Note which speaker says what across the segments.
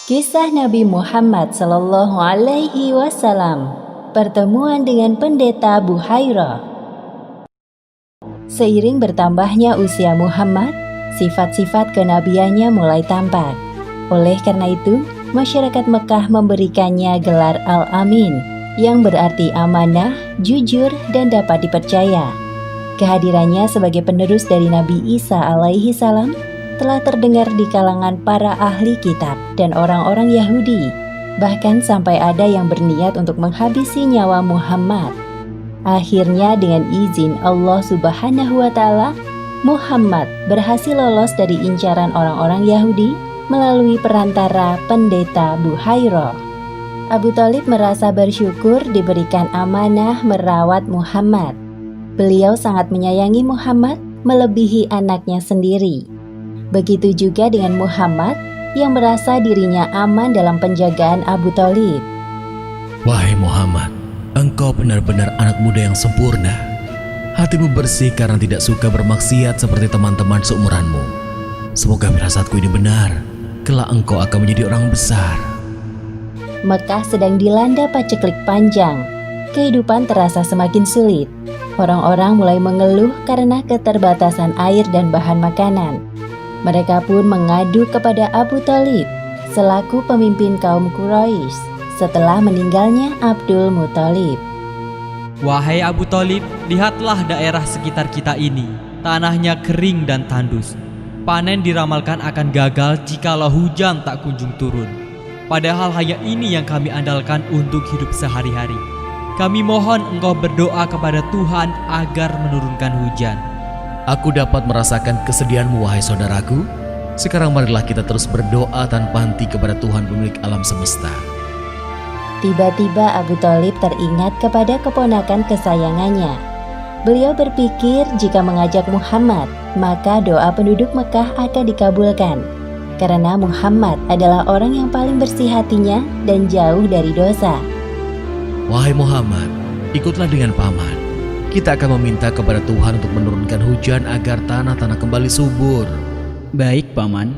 Speaker 1: Kisah Nabi Muhammad Sallallahu Alaihi Wasallam, pertemuan dengan pendeta Buhairah. Seiring bertambahnya usia Muhammad, sifat-sifat kenabiannya mulai tampak. Oleh karena itu, masyarakat Mekah memberikannya gelar Al-Amin, yang berarti amanah, jujur, dan dapat dipercaya. Kehadirannya sebagai penerus dari Nabi Isa alaihi salam telah terdengar di kalangan para ahli kitab dan orang-orang Yahudi, bahkan sampai ada yang berniat untuk menghabisi nyawa Muhammad. Akhirnya dengan izin Allah Subhanahu wa Ta'ala, Muhammad berhasil lolos dari incaran orang-orang Yahudi melalui perantara pendeta Buhairah. Abu Thalib merasa bersyukur diberikan amanah merawat Muhammad. Beliau sangat menyayangi Muhammad melebihi anaknya sendiri. Begitu juga dengan Muhammad yang merasa dirinya aman dalam penjagaan Abu Thalib.
Speaker 2: Wahai Muhammad, engkau benar-benar anak muda yang sempurna. Hatimu bersih karena tidak suka bermaksiat seperti teman-teman seumuranmu. Semoga firasatku ini benar, kelak engkau akan menjadi orang besar.
Speaker 1: Mekah sedang dilanda paceklik panjang. Kehidupan terasa semakin sulit. Orang-orang mulai mengeluh karena keterbatasan air dan bahan makanan. Mereka pun mengadu kepada Abu Thalib selaku pemimpin kaum Quraisy setelah meninggalnya Abdul Muthalib.
Speaker 3: Wahai Abu Thalib, lihatlah daerah sekitar kita ini. Tanahnya kering dan tandus. Panen diramalkan akan gagal jikalau hujan tak kunjung turun. Padahal hanya ini yang kami andalkan untuk hidup sehari-hari. Kami mohon engkau berdoa kepada Tuhan agar menurunkan hujan.
Speaker 2: Aku dapat merasakan kesedihanmu, wahai saudaraku. Sekarang marilah kita terus berdoa tanpa henti kepada Tuhan pemilik alam semesta.
Speaker 1: Tiba-tiba Abu Thalib teringat kepada keponakan kesayangannya. Beliau berpikir jika mengajak Muhammad, maka doa penduduk Mekah akan dikabulkan. Karena Muhammad adalah orang yang paling bersih hatinya dan jauh dari dosa.
Speaker 2: Wahai Muhammad, ikutlah dengan paman. Kita akan meminta kepada Tuhan untuk menurunkan hujan agar tanah-tanah kembali subur.
Speaker 4: Baik, Paman.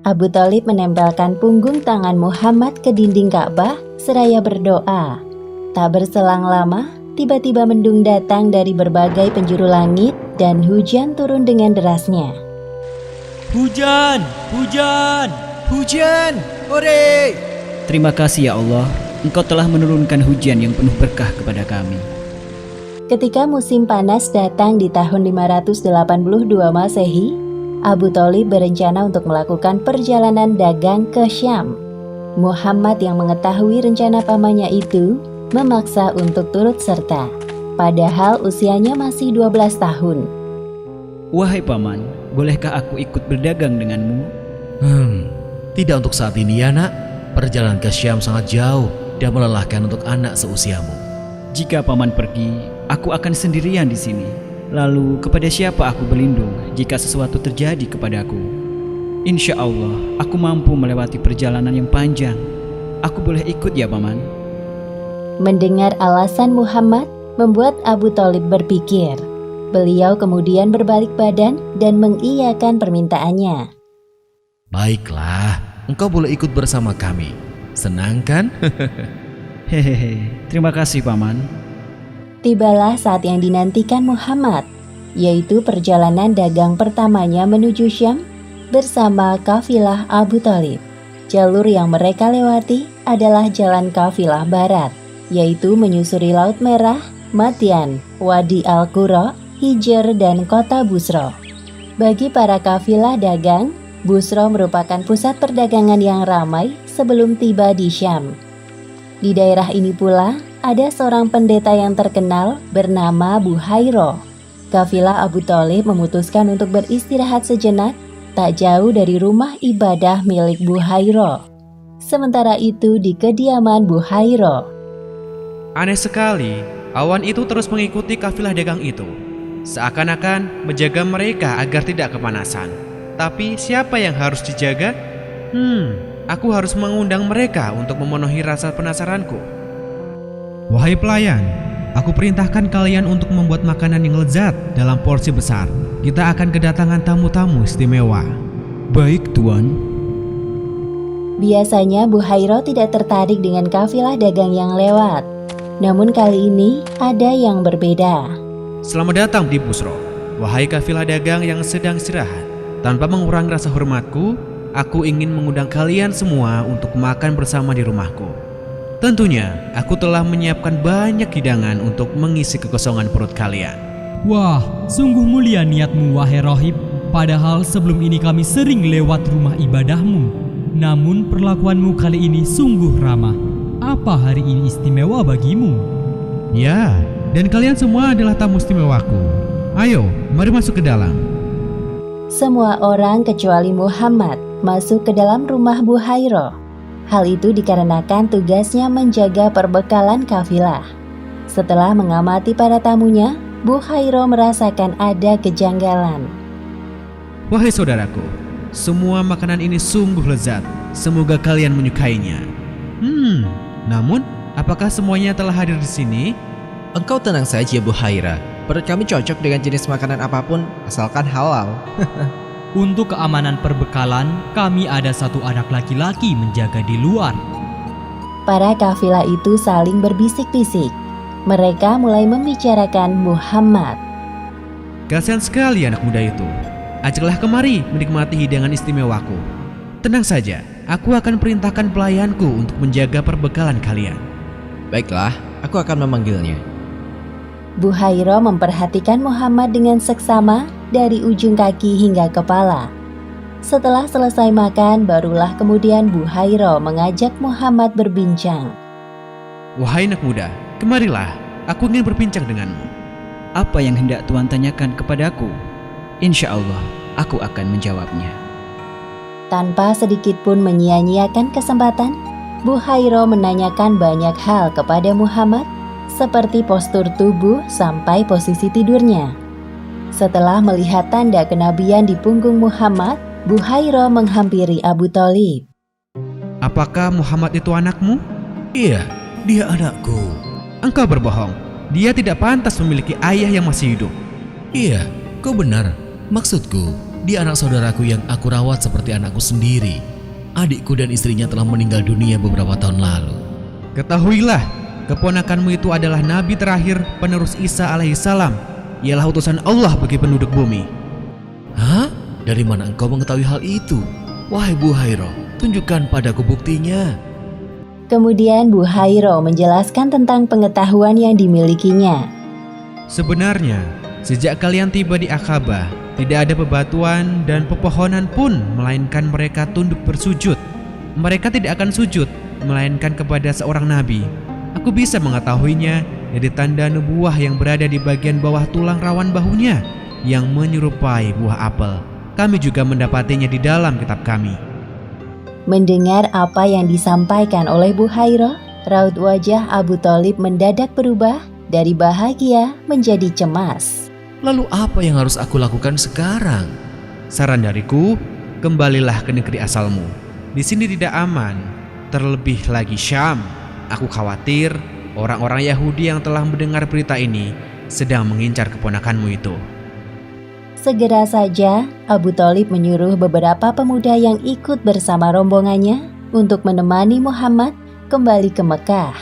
Speaker 1: Abu Thalib menempelkan punggung tangan Muhammad ke dinding Ka'bah seraya berdoa. Tak berselang lama, tiba-tiba mendung datang dari berbagai penjuru langit dan hujan turun dengan derasnya.
Speaker 3: Hujan! Hujan!
Speaker 5: Hujan! Hore!
Speaker 4: Terima kasih ya Allah, Engkau telah menurunkan hujan yang penuh berkah kepada kami.
Speaker 1: Ketika musim panas datang di tahun 582 Masehi, Abu Thalib berencana untuk melakukan perjalanan dagang ke Syam. Muhammad yang mengetahui rencana pamannya itu memaksa untuk turut serta, padahal usianya masih 12 tahun.
Speaker 4: Wahai Paman, bolehkah aku ikut berdagang denganmu?
Speaker 2: Tidak untuk saat ini ya nak. Perjalanan ke Syam sangat jauh dan melelahkan untuk anak seusiamu.
Speaker 4: Jika Paman pergi, aku akan sendirian di sini. Lalu kepada siapa aku berlindung jika sesuatu terjadi kepadaku? Insya Allah, aku mampu melewati perjalanan yang panjang. Aku boleh ikut ya, Paman?
Speaker 1: Mendengar alasan Muhammad membuat Abu Thalib berpikir. Beliau kemudian berbalik badan dan mengiyakan permintaannya.
Speaker 2: Baiklah, engkau boleh ikut bersama kami. Senang kan?
Speaker 4: Hehehe, terima kasih Paman.
Speaker 1: Tibalah saat yang dinantikan Muhammad, yaitu perjalanan dagang pertamanya menuju Syam bersama kafilah Abu Thalib. Jalur yang mereka lewati adalah jalan kafilah barat, yaitu menyusuri Laut Merah, Madian, Wadi Al-Qura, Hijr, dan kota Busra. Bagi para kafilah dagang, Busra merupakan pusat perdagangan yang ramai sebelum tiba di Syam. Di daerah ini pula, ada seorang pendeta yang terkenal bernama Buhairah. Kafilah Abu Thalib memutuskan untuk beristirahat sejenak tak jauh dari rumah ibadah milik Buhairah. Sementara itu di kediaman Buhairah.
Speaker 5: Aneh sekali, awan itu terus mengikuti kafilah dagang itu. Seakan-akan menjaga mereka agar tidak kepanasan. Tapi siapa yang harus dijaga? Aku harus mengundang mereka untuk memenuhi rasa penasaranku.
Speaker 6: Wahai pelayan, aku perintahkan kalian untuk membuat makanan yang lezat dalam porsi besar.
Speaker 5: kita akan kedatangan tamu-tamu istimewa.
Speaker 4: Baik, Tuan.
Speaker 1: Biasanya Buhairo tidak tertarik dengan kafilah dagang yang lewat. Namun kali ini ada yang berbeda.
Speaker 5: Selamat datang di Busro, wahai kafilah dagang yang sedang istirahat. Tanpa mengurangi rasa hormatku, aku ingin mengundang kalian semua untuk makan bersama di rumahku. Tentunya, aku telah menyiapkan banyak hidangan untuk mengisi kekosongan perut kalian.
Speaker 3: Wah, sungguh mulia niatmu wahai rohib. Padahal sebelum ini kami sering lewat rumah ibadahmu. Namun perlakuanmu kali ini sungguh ramah. Apa hari ini istimewa bagimu?
Speaker 5: Ya, dan kalian semua adalah tamu istimewaku. Ayo, mari masuk ke dalam.
Speaker 1: Semua orang kecuali Muhammad masuk ke dalam rumah Buhairo. Hal itu dikarenakan tugasnya menjaga perbekalan kafilah. Setelah mengamati para tamunya, Buhairo merasakan ada kejanggalan.
Speaker 5: Wahai saudaraku, semua makanan ini sungguh lezat. Semoga kalian menyukainya. Namun, apakah semuanya telah hadir di sini?
Speaker 6: Engkau tenang saja, Buhaira. Perut kami cocok dengan jenis makanan apapun, asalkan halal.
Speaker 3: Untuk keamanan perbekalan, kami ada satu anak laki-laki menjaga di luar.
Speaker 1: Para kafilah itu saling berbisik-bisik. Mereka mulai membicarakan Muhammad.
Speaker 5: Kasihan sekali anak muda itu. Ajaklah kemari menikmati hidangan istimewaku. Tenang saja, aku akan perintahkan pelayanku untuk menjaga perbekalan kalian.
Speaker 6: Baiklah, aku akan memanggilnya.
Speaker 1: Buhairo memperhatikan Muhammad dengan seksama dari ujung kaki hingga kepala. Setelah selesai makan, barulah kemudian Buhairo mengajak Muhammad berbincang.
Speaker 5: Wahai anak muda, kemarilah, aku ingin berbincang denganmu.
Speaker 4: Apa yang hendak Tuan tanyakan kepadaku? Insya Allah, aku akan menjawabnya.
Speaker 1: Tanpa sedikit pun menyia-nyiakan kesempatan, Buhairo menanyakan banyak hal kepada Muhammad, seperti postur tubuh sampai posisi tidurnya. Setelah melihat tanda kenabian di punggung Muhammad, Buhairo menghampiri Abu Thalib.
Speaker 5: Apakah Muhammad itu anakmu?
Speaker 2: Iya, dia anakku.
Speaker 5: Engkau berbohong. Dia tidak pantas memiliki ayah yang masih hidup.
Speaker 2: Iya, kau benar. Maksudku, dia anak saudaraku yang aku rawat seperti anakku sendiri. Adikku dan istrinya telah meninggal dunia beberapa tahun lalu.
Speaker 5: Ketahuilah, keponakanmu itu adalah nabi terakhir penerus Isa alaihissalam. Ialah utusan Allah bagi penduduk bumi.
Speaker 2: Hah? Dari mana engkau mengetahui hal itu? Wahai Buhairo, tunjukkan padaku buktinya.
Speaker 1: Kemudian Buhairo menjelaskan tentang pengetahuan yang dimilikinya.
Speaker 5: Sebenarnya, sejak kalian tiba di Aqabah, tidak ada bebatuan dan pepohonan pun, melainkan mereka tunduk bersujud. Mereka tidak akan sujud, melainkan kepada seorang nabi. Aku bisa mengetahuinya dari tanda nubuah yang berada di bagian bawah tulang rawan bahunya, yang menyerupai buah apel. Kami juga mendapatinya di dalam kitab kami.
Speaker 1: Mendengar apa yang disampaikan oleh Buhairo, raut wajah Abu Thalib mendadak berubah dari bahagia menjadi cemas.
Speaker 2: Lalu apa yang harus aku lakukan sekarang?
Speaker 5: Saran dariku, kembalilah ke negeri asalmu. Di sini tidak aman, terlebih lagi Syam. Aku khawatir orang-orang Yahudi yang telah mendengar berita ini sedang mengincar keponakanmu itu.
Speaker 1: Segera saja, Abu Thalib menyuruh beberapa pemuda yang ikut bersama rombongannya untuk menemani Muhammad kembali ke Mekah.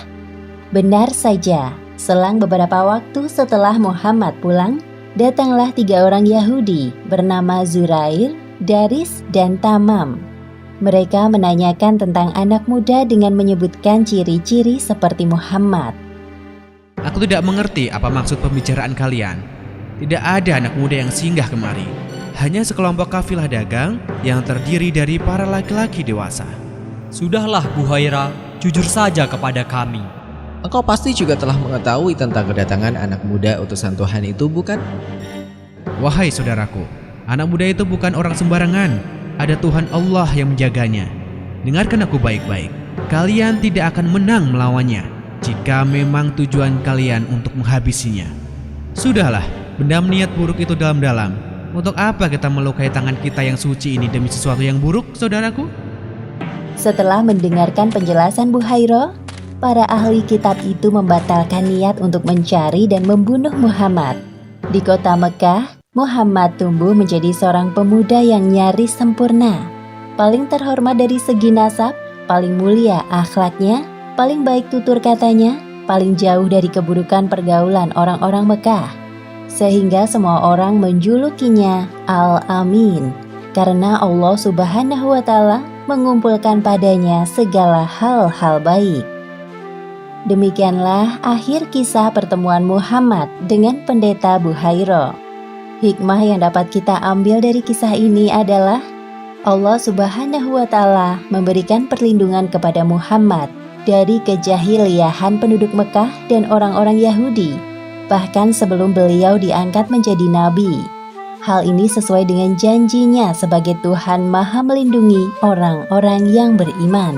Speaker 1: Benar saja, selang beberapa waktu setelah Muhammad pulang, datanglah 3 orang Yahudi bernama Zurair, Daris, dan Tamam. Mereka menanyakan tentang anak muda dengan menyebutkan ciri-ciri seperti Muhammad.
Speaker 5: Aku tidak mengerti apa maksud pembicaraan kalian. Tidak ada anak muda yang singgah kemari. Hanya sekelompok kafilah dagang yang terdiri dari para laki-laki dewasa.
Speaker 3: Sudahlah Buhaira, jujur saja kepada kami.
Speaker 6: Engkau pasti juga telah mengetahui tentang kedatangan anak muda utusan Tuhan itu, bukan?
Speaker 5: Wahai saudaraku, anak muda itu bukan orang sembarangan. Ada Tuhan Allah yang menjaganya. Dengarkan aku baik-baik. Kalian tidak akan menang melawannya jika memang tujuan kalian untuk menghabisinya. Sudahlah, bendam niat buruk itu dalam-dalam. Untuk apa kita melukai tangan kita yang suci ini demi sesuatu yang buruk, saudaraku?
Speaker 1: Setelah mendengarkan penjelasan Buhairo, para ahli kitab itu membatalkan niat untuk mencari dan membunuh Muhammad. Di kota Mekah, Muhammad tumbuh menjadi seorang pemuda yang nyaris sempurna, paling terhormat dari segi nasab, paling mulia akhlaknya, paling baik tutur katanya, paling jauh dari keburukan pergaulan orang-orang Mekah. Sehingga semua orang menjulukinya Al-Amin, karena Allah Subhanahu wa Ta'ala mengumpulkan padanya segala hal-hal baik. Demikianlah akhir kisah pertemuan Muhammad dengan pendeta Buhairah. Hikmah yang dapat kita ambil dari kisah ini adalah Allah Subhanahu wa Ta'ala memberikan perlindungan kepada Muhammad dari kejahiliahan penduduk Mekah dan orang-orang Yahudi, bahkan sebelum beliau diangkat menjadi nabi. Hal ini sesuai dengan janjinya sebagai Tuhan Maha melindungi orang-orang yang beriman.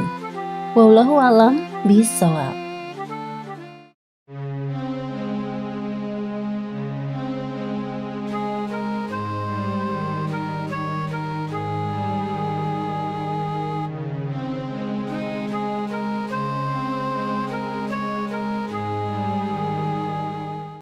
Speaker 1: Wallahu a'lam bishawab.